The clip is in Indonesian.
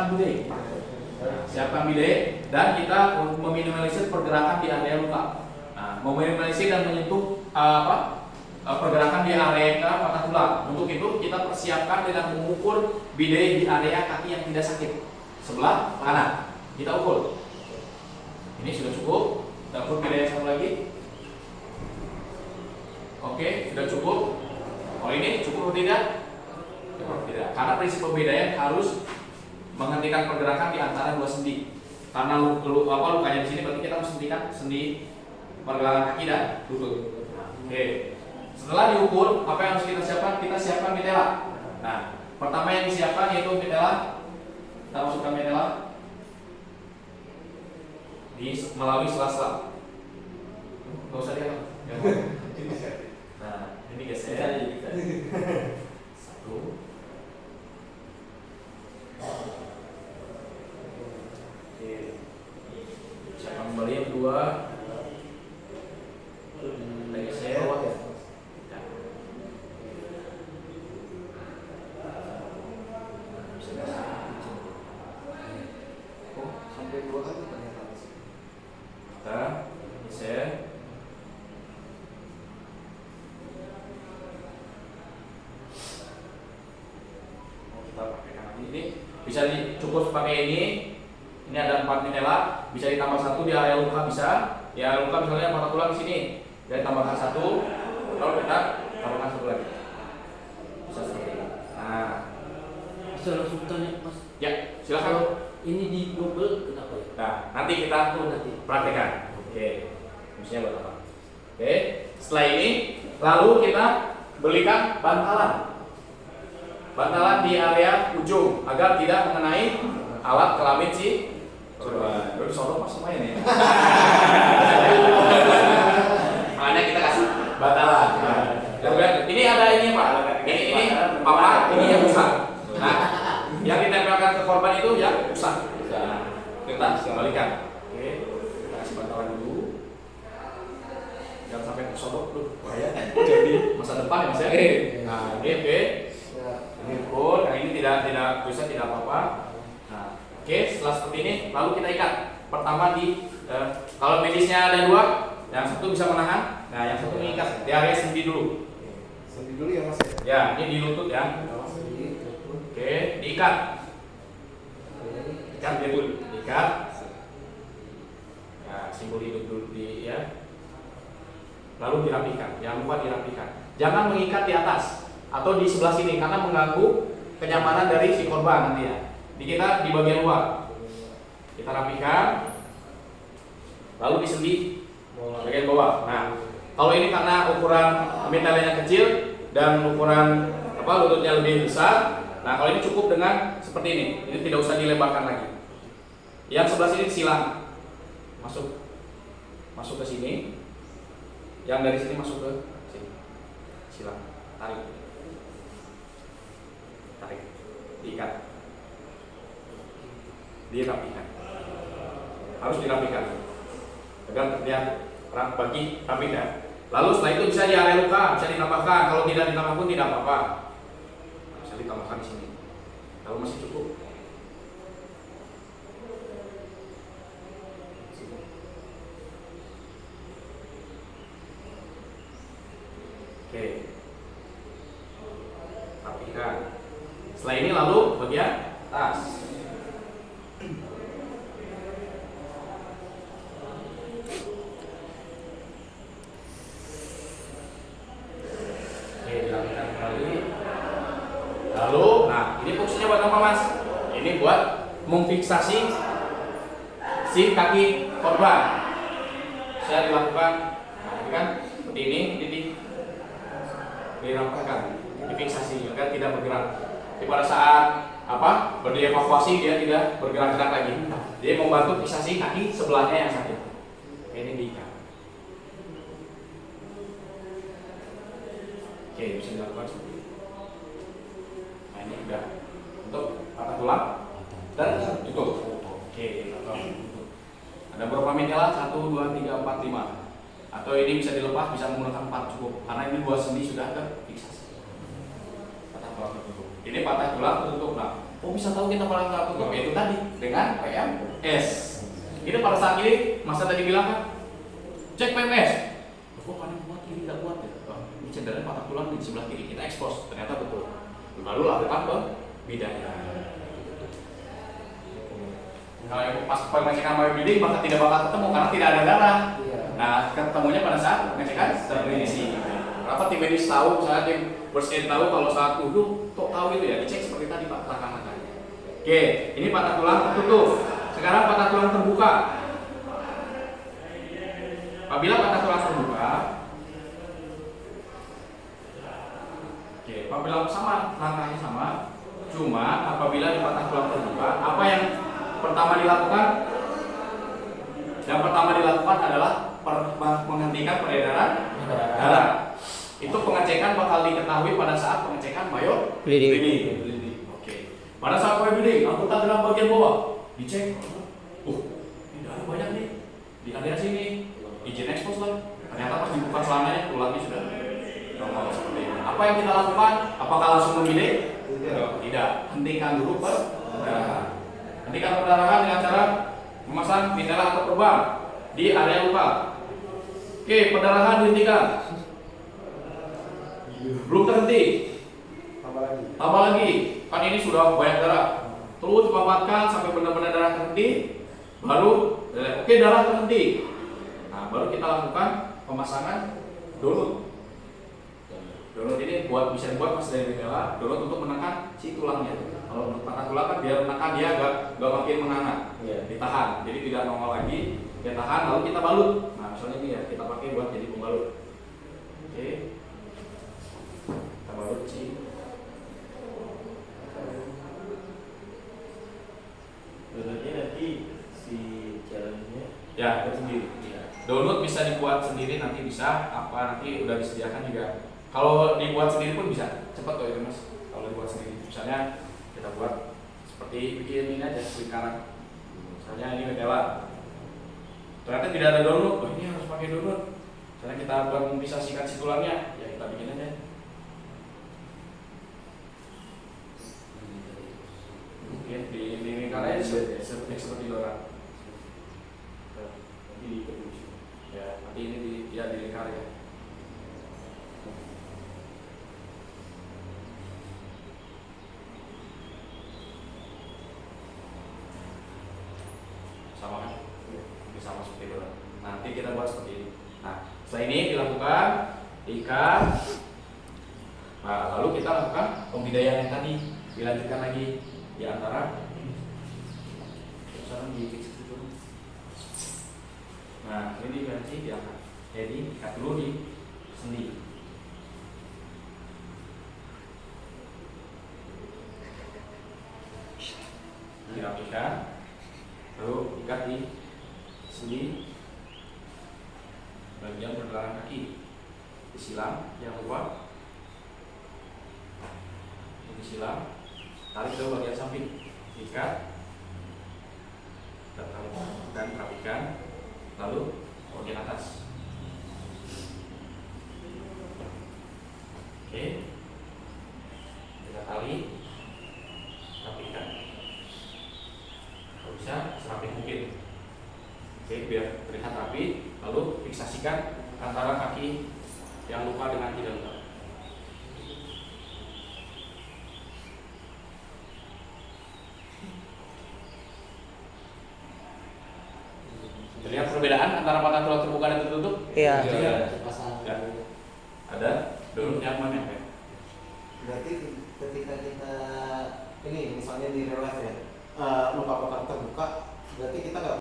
siapkan bidet. Siapkan bidet dan kita meminimalisir pergerakan di area luka. Nah, meminimalisir dan menyentuh pergerakan di area patah tulang. Untuk itu kita persiapkan dengan mengukur bidet di area kaki yang tidak sakit sebelah kanan. Kita ukur. Ini sudah cukup. Kita ukur bidet yang satu lagi. Oke, sudah cukup. Oh, ini cukup atau tidak? Cukup tidak. Karena prinsip pembedaan harus menghentikan pergerakan di antara dua sendi. Karena lukanya di sini berarti kita harus hentikan sendi pergelangan kaki dan lutut. Oke. Setelah diukur, apa yang harus kita siapkan? Kita siapkan mitela. Nah, pertama yang disiapkan yaitu mitela. Kita masukkan mitela melalui sela-sela. Nggak usah dia. Nah, ini geser. Satu. Oke. Siapkan kembali yang kedua. Kita geser. Sampai 2 kali ternyata. Kita geser. Kita pakai kanan ini. Bisa cukup pakai ini. Ini ada 4 mitela. Bisa ditambah 1 di area luka bisa. Di area luka misalnya patah tulang di sini. Jadi tambahkan 1. Lalu kita tambahkan 1 lagi. Bisa seperti ini. Nah, Bisa langsung tanya Mas. ya silakan. Kalau ini di double kenapa ya? Nah, nanti kita nanti. praktekkan. Oke. Fungsinya buat apa? Oke. Setelah ini, lalu kita belikan bantalan. Bantalan di area ujung agar tidak mengenai alat kelamin si korban. Udah disodok pas semuanya nih. Makanya kita kasih bantalan. Nah, ini ada ini Pak. Ini papa, ini yang besar. Nah, yang ditempelkan ke korban itu yang besar. Nah, kita balikan. Oke, kita kasih bantalan dulu. Jangan sampai kesodok tuh, bahaya. Jadi masa depan ya Mas ya. Nah, oke. Ini ukur. Nah, ini tidak bisa tidak apa-apa. Nah, oke, setelah seperti ini, lalu kita ikat. Pertama kalau medisnya ada 2, yang satu bisa menahan. Nah, yang satu mengikat di area sendi dulu. Sendi dulu ya Mas. Ya, ini di lutut ya. Oke, diikat. Ikat dia dulu, diikat. Nah, simbol hidup dulu ya. Lalu dirapikan, jangan lupa dirapikan. Jangan mengikat di atas atau di sebelah sini karena mengganggu kenyamanan dari si korban nanti ya. Di kita di bagian luar. Kita rapikan. Lalu disendi bagian bawah. Nah, kalau ini karena ukuran metalnya kecil dan ukuran lututnya lebih besar. Nah, kalau ini cukup dengan seperti ini. Ini tidak usah dilebarkan lagi. Yang sebelah sini silang. Masuk ke sini. Yang dari sini masuk ke sini. Silang. Tarik. Diikat. Dirapikan. Harus dirapikan. Agar terlihat bagi rapih ya. Lalu setelah itu bisa di area luka, bisa ditambahkan. Kalau tidak ditambah pun tidak apa-apa. Bisa ditambahkan di sini. Kalau masih cukup. Oke. Rapikan. Setelah ini lalu bagian tas. Oke, dilakukan kembali. Lalu, nah ini fungsinya buat apa Mas? Ini buat memfiksasi si kaki korban. Saya dilakukan, nah, kan seperti ini, dirampakkan, difiksasi agar tidak bergerak. Jadi pada saat berdievakuasi dia tidak bergerak-gerak lagi. Dia membantu fiksasi kaki sebelahnya yang sakit. Ini diikat. Oke, bisa dilakukan seperti ini. Nah, ini udah untuk patah tulang dan tutup. Oke, ada berapa mitela? 1, 2, 3, 4, 5. Atau ini bisa dilepas, bisa menggunakan 4 cukup. Karena ini 2 sendi sudah terfiksasi. Patah tulang tertutup. Ini patah tulang tertutup. Nah, Oh bisa tahu kita patah tulang terbuka itu tadi dengan PMS. Ini pada saat ini masa tadi bilang kan cek PMS. Kok paling kuat kiri nggak kuat ya? Oh, ini cedera patah tulang di sebelah kiri, kita ekspos ternyata betul. Lalu lakukan pembidanya. Kalau yang pas pengecekan bioding maka tidak bakal ketemu karena tidak ada darah. Iya. Nah ketemunya pada saat pengecekan steriliasi. Kenapa tim medis tahu, misalnya tim first aid tahu kalau saat duduk, kok tahu itu ya? Dicek seperti tadi Pak langkah-langkahnya. Oke, ini patah tulang tertutup. Sekarang patah tulang terbuka. Apabila patah tulang terbuka, oke, apabila sama langkahnya sama, cuma apabila di patah tulang terbuka, apa yang pertama dilakukan? Yang pertama dilakukan adalah menghentikan peredaran darah. Itu pengecekan bakal diketahui pada saat pengecekan bleeding. Oke. Pada saat bleeding, anggota dalam bagian bawah dicek. Ini darah banyak nih di area sini. Izin ekspos lah. Ternyata pas dibuka celananya tulangnya sudah normal seperti ini. Apa yang kita lakukan? Apakah langsung membidik? Tidak. Hentikan dulu perdarahan. Hentikan perdarahan dengan cara memasang mitela atau perban di area luka. Oke, perdarahan dihentikan. Belum terhenti. Tambah lagi. Kan ini sudah banyak darah. Terus pamatkan sampai benar-benar darah terhenti. Baru, oke darah terhenti. Nah, baru kita lakukan pemasangan donut. Donut ini bisa dibuat pas dari mitela. Donut untuk menekan si tulangnya. Kalau untuk patah tulang kan biar menekan dia agak makin menghangat. Ditahan. Jadi tidak nongol lagi. Dia tahan lalu kita balut. Nah, misalnya ini ya kita pakai buat jadi pembalut. Oke. Kita balut sih. Donutnya nanti si jalannya Ya, itu sendiri. Donut bisa dibuat sendiri nanti bisa. Apa nanti udah disediakan juga. Kalau dibuat sendiri pun bisa. Cepat kok itu Mas. Kalau dibuat sendiri. Misalnya kita buat seperti bikin ini aja lingkaran. Misalnya ini mitela. Ternyata tidak ada donut. Oh, ini harus pakai donut. Misalnya kita buat mempisahkan si tulangnya, ya kita bikin aja. Mungkin di lingkarannya seperti orang. Nanti ya, nanti ini di lingkar ya. Sama kan? Sama seperti itu. Nanti kita buat seperti ini. Nah, setelah ini dilakukan diikat. Nah, lalu kita lakukan pembidayaan yang tadi dilanjutkan lagi di antara. Sekarang di fix dulu. Nah, ini diganti diangkat. Jadi ikat dulu di sendi. Dirapikan. Lalu ikat di sendi bagian pergelangan kaki, disilam yang luar, disilam, tarik ke bagian samping, ikat dan rapikan, lalu bagian atas. Oke, kita tali, rapikan. Kalau bisa serapi mungkin. Oke, biar terlihat rapi, lalu fiksasikan antara kaki yang luka dengan tidak luka. Terlihat perbedaan antara patah tulang terbuka dan tertutup? Iya. Ya. Ada donut nyaman ya? Berarti ketika kita ini misalnya di real life ya, luka patah terbuka, berarti kita nggak